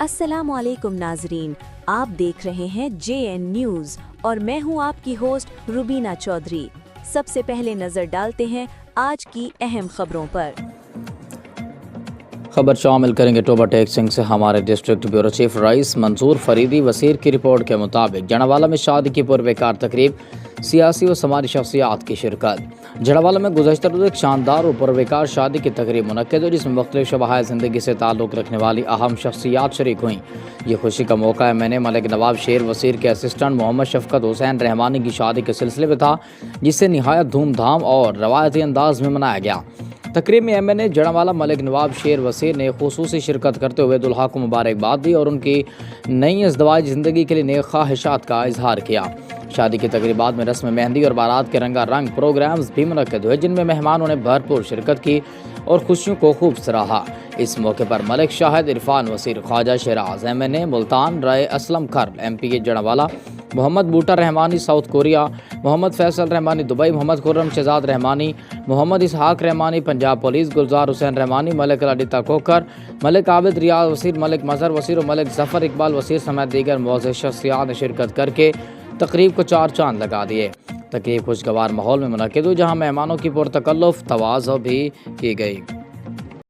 السلام علیکم ناظرین، آپ دیکھ رہے ہیں JN نیوز اور میں ہوں آپ کی ہوسٹ روبینہ چودھری۔ سب سے پہلے نظر ڈالتے ہیں آج کی اہم خبروں پر۔ خبر شامل کریں گے ٹوبہ ٹیک سنگھ سے۔ ہمارے ڈسٹرکٹ بیورو چیف رئیس منظور فریدی وزیر کی رپورٹ کے مطابق جڑاوالا میں شادی کی پرویکار تقریب، سیاسی و سماجی شخصیات کی شرکت۔ جڑاوالا میں گزشتہ روز ایک شاندار و پرویکار شادی کی تقریب منعقد ہوئی، جس میں مختلف شعبۂ زندگی سے تعلق رکھنے والی اہم شخصیات شریک ہوئیں۔ یہ خوشی کا موقع ہے میں نے ملک نواب شیر وزیر کے اسسٹنٹ محمد شفقت حسین رحمانی کی شادی کے سلسلے میں تھا، جسے نہایت دھوم دھام اور روایتی انداز میں منایا گیا۔ تقریب میں MNA جڑاوالا ملک نواب شیر وزیر نے خصوصی شرکت کرتے ہوئے دلہا کو مبارکباد دی اور ان کی نئی ازدواجی زندگی کے لیے نیک خواہشات کا اظہار کیا۔ شادی کی تقریبات میں رسم مہندی اور بارات کے رنگا رنگ پروگرامز بھی منعقد ہوئے، جن میں مہمانوں نے بھرپور شرکت کی اور خوشیوں کو خوب سراہا۔ اس موقع پر ملک شاہد عرفان وزیر، خواجہ شیراز MNA ملتان، رائے اسلم کھرل MP جڑاوالا، محمد بوٹا رحمانی ساؤتھ کوریا، محمد فیصل رحمانی دبئی، محمد خرم شہزاد رحمانی، محمد اسحاق رحمانی پنجاب پولیس، گلزار حسین رحمانی، ملک لاڈیتا کوکر، ملک عابد ریاض وزیر، ملک مظہر وزیر اور ملک ظفر اقبال وزیر سمیت دیگر معزز شخصیات نے شرکت کر کے تقریب کو چار چاند لگا دیے۔ تقریب خوشگوار ماحول میں منعقد ہوئی، جہاں مہمانوں کی پرتکلف تواضع بھی کی گئی۔